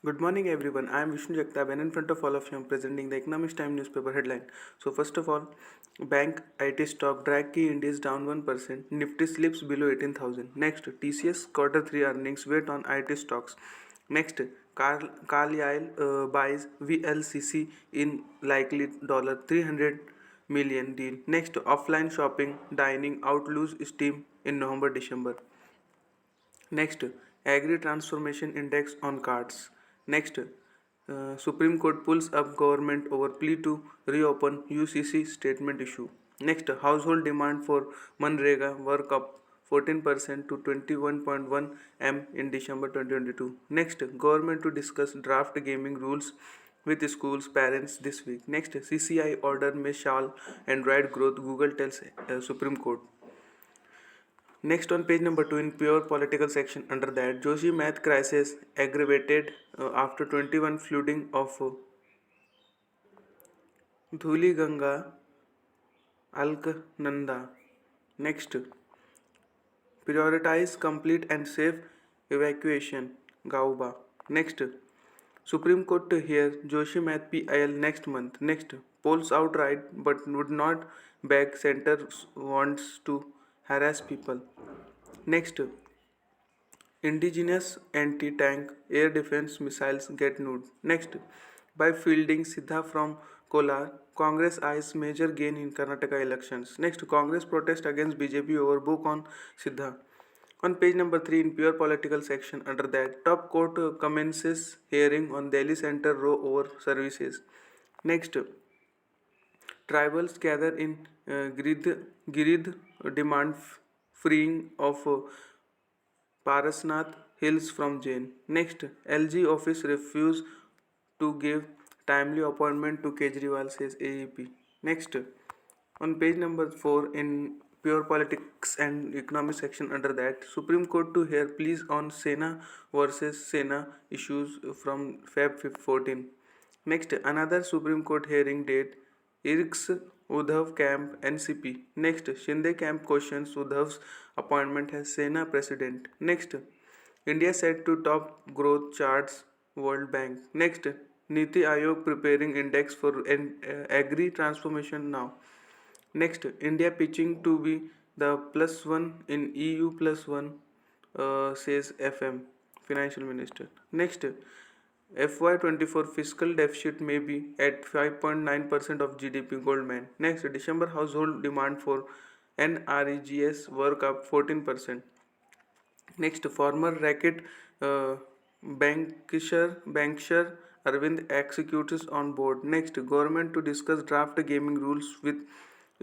Good morning, everyone. I am Vishnu Jagtab, and in front of all of you, I am presenting the Economics Time newspaper headline. So, first of all, bank IT stock drag key indices down 1%. Nifty slips below 18,000. Next, TCS quarter 3 earnings weight on IT stocks. Next, Carlyle buys VLCC in likely $300 million deal. Next, offline shopping, dining out lose steam in November December. Next, Agri Transformation Index on cards. Next, Supreme Court pulls up government over plea to reopen UCC statement issue. Next, household demand for Manrega work up 14% to 21.1 M in December 2022. Next, government to discuss draft gaming rules with schools parents this week. Next, CCI order may shall Android growth, Google tells Supreme Court. Next on page number 2 in pure political section under that Joshi math crisis aggravated after 21 flooding of Dhuli Ganga Alkananda. Next, prioritize complete and safe evacuation Gauba. Next, Supreme Court to hear Joshi math PIL next month. Next, polls outright but would not beg center wants to harass people. Next, indigenous anti-tank air defense missiles get nude. Next, by fielding Siddha from Kolar, Congress eyes major gain in Karnataka elections. Next, Congress protest against BJP over book on Siddha. On page number 3 in pure political section under that, top court commences hearing on Delhi Center row over services. Next, tribals gather in Girid demand freeing of Parasnath Hills from Jain. Next, LG office refused to give timely appointment to Kejriwal, says AEP. Next, on page number 4 in pure politics and economic section under that, Supreme Court to hear pleas on Sena versus Sena issues from Feb 14. Next, another Supreme Court hearing date, IRC's Uddhav camp NCP. Next, Shinde camp questions Uddhav's appointment as Sena president. Next, India set to top growth charts World Bank. Next, Niti Aayog preparing index for agri transformation now. Next, India pitching to be the plus one in EU plus one, says FM, Financial Minister. Next, FY24 fiscal deficit may be at 5.9% of GDP, Goldman. Next, December household demand for NREGS work up 14%. Next, former racket Bankshare Arvind executes on board. Next, government to discuss draft gaming rules with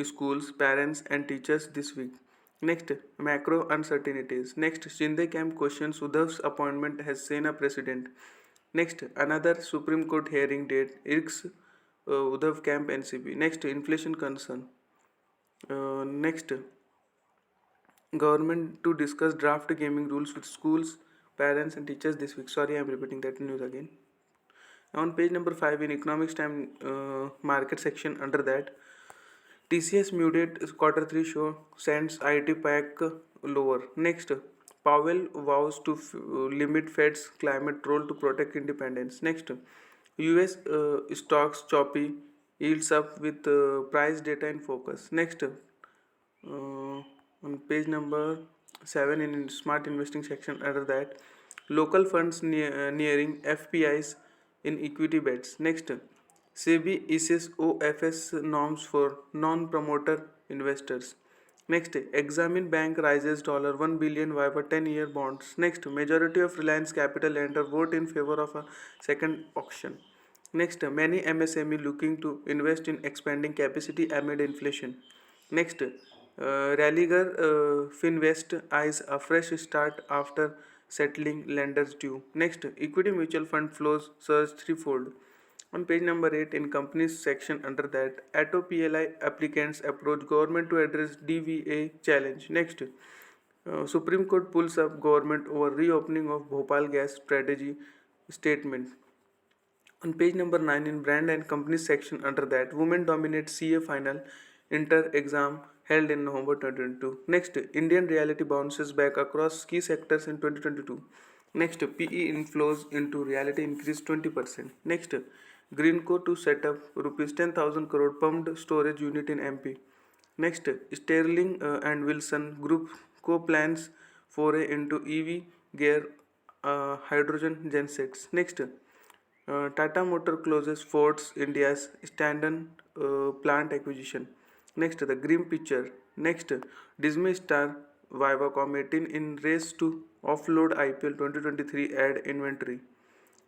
schools, parents, and teachers this week. Next, macro uncertainties. Next, Shinde camp questions Uddhav's appointment as Sena president. Next, another Supreme Court hearing date. IRC's Uddhav camp NCP. Next, inflation concern. Next, government to discuss draft gaming rules with schools, parents, and teachers this week. Sorry, I'm repeating that news again. On page number 5 in economics time market section under that, TCS muted quarter 3 show sends IT pack lower. Next, Powell vows to limit Fed's climate role to protect independence. Next, US stocks choppy, yields up with price data in focus. Next, on page number 7 in smart investing section under that, local funds nearing FPIs in equity bets. Next, SEBI issues OFS norms for non-promoter investors. Next, Examine Bank rises $1 billion via 10-year bonds. Next, majority of Reliance Capital enter vote in favor of a second auction. Next, many MSME looking to invest in expanding capacity amid inflation. Next, Ralliger Finvest eyes a fresh start after settling lenders due. Next, equity mutual fund flows surge threefold. On page number 8 in companies section under that, ATO PLI applicants approach government to address DVA challenge. Next, Supreme Court pulls up government over reopening of Bhopal gas strategy statement. On page number 9 in brand and companies section under that, women dominate CA final inter exam held in November 2022. Next, Indian reality bounces back across key sectors in 2022. Next, PE inflows into reality increased 20%. Next, Greenco to set up rupees 10,000 crore pumped storage unit in MP. Next, Sterling and Wilson Group co-plans foray into EV gear hydrogen gensets. Next, Tata Motor closes Ford's India's Standen plant acquisition. Next, the grim picture. Next, Disney star Viacom 18 in race to offload IPL 2023 ad inventory.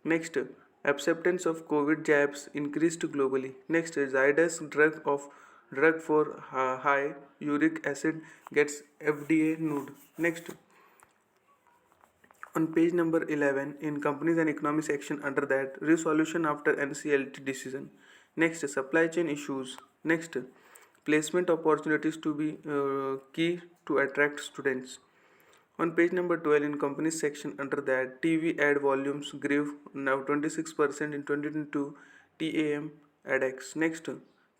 Next, acceptance of COVID jabs increased globally. Next, Zydus drug for high uric acid gets FDA nude. Next, on page number 11, in companies and economy section under that, resolution after NCLT decision. Next, supply chain issues. Next, placement opportunities to be key to attract students. On page number 12, in companies section under that, TV ad volumes grew now 26% in 2022 TAM ADX. Next,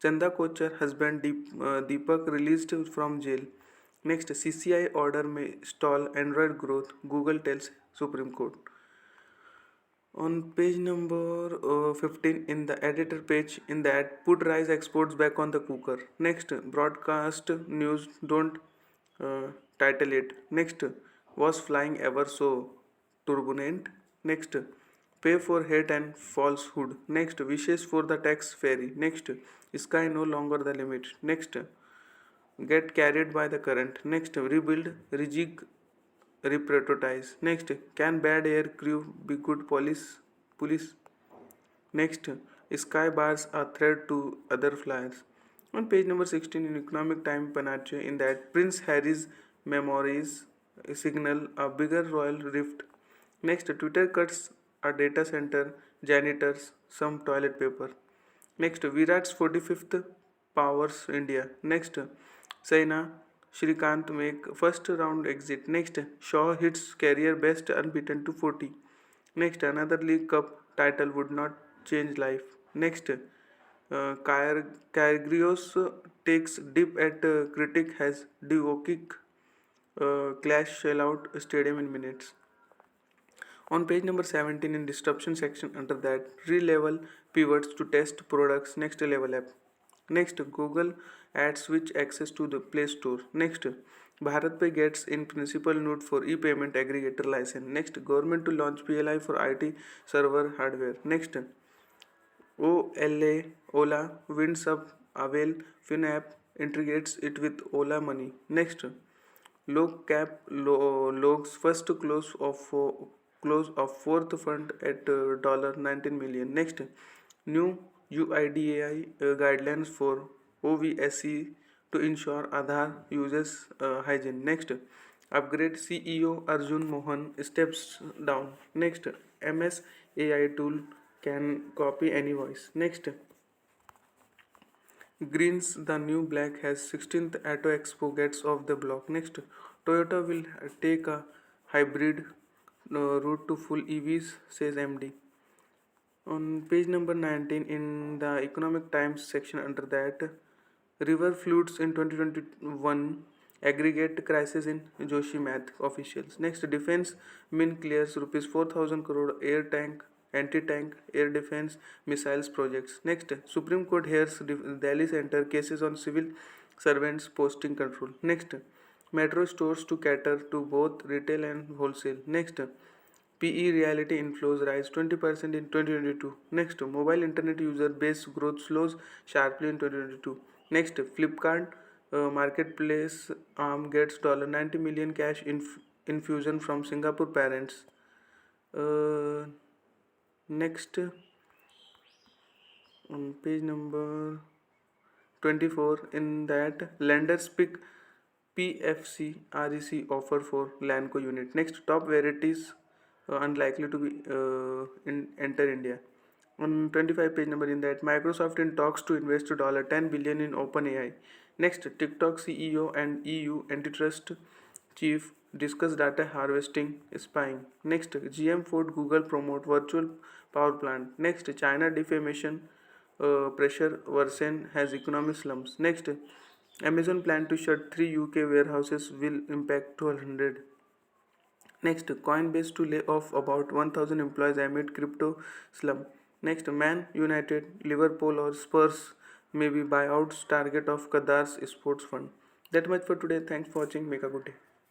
Chanda Kochar husband Deepak released from jail. Next, CCI order may stall Android growth, Google tells Supreme Court. On page number 15, in the editor page, in that, put rice exports back on the cooker. Next, broadcast news don't uh, title it. Next, was flying ever so turbulent? Next, pay for hate and falsehood. Next, wishes for the tax fairy. Next, sky no longer the limit. Next, get carried by the current. Next, rebuild, rejig, reprototype. Next, can bad air crew be good police? Next, sky bars are threat to other flyers. On page number 16, in Economic Time Panache, in that Prince Harry's memories signal a bigger royal rift. Next, Twitter cuts a data center, janitors, some toilet paper. Next, Virat's 45th powers India. Next, Saina Shrikant make first round exit. Next, Shaw hits career best unbeaten to 40. Next, another League Cup title would not change life. Next, Kyrgios takes dip at critic has Divokic clash sellout stadium in minutes. On page number 17, in disruption section under that, re-level pivots to test products next level app. Next, Google adds switch access to the Play Store. Next, Bharat Pay gets in principle note for e-payment aggregator license. Next, government to launch PLI for IT server hardware. Next, Ola winds up Avail FinApp integrates it with Ola Money. Next, logs first close of fourth fund at $19 million. Next, new UIDAI guidelines for OVSE to ensure Aadhaar uses hygiene. Next, upgrade CEO Arjun Mohan steps down. Next, MS AI tool can copy any voice. Next, Greens the New Black has 16th Auto Expo gets off the block. Next, Toyota will take a hybrid route to full EVs, says MD. On page number 19, in the Economic Times section under that, river floods in 2021 aggregate crisis in Joshimath officials. Next, defense min clears rupees 4,000 crore air tank anti-tank air defense missiles projects. Next, Supreme Court hears Delhi Center cases on civil servants posting control. Next, metro stores to cater to both retail and wholesale. Next, PE reality inflows rise 20% in 2022. Next, mobile internet user base growth slows sharply in 2022. Next, Flipkart marketplace arm gets $90 million cash infusion from Singapore parents. Uh, Next, on page number 24, in that lenders pick PFC REC offer for Lanco unit. Next, top varieties unlikely to be enter India. On 25 page number, in that Microsoft in talks to invest $10 billion in OpenAI. Next, TikTok CEO and EU antitrust chief discuss data harvesting spying. Next, GM Ford Google promote virtual power plant. Next, China defamation pressure worsen has economic slumps. Next, Amazon plan to shut 3 UK warehouses will impact 1200. Next, Coinbase to lay off about 1,000 employees amid crypto slump. Next, Man United, Liverpool or Spurs may be buyouts target of Qatar's sports fund. That much for today. Thanks for watching. Make a good day.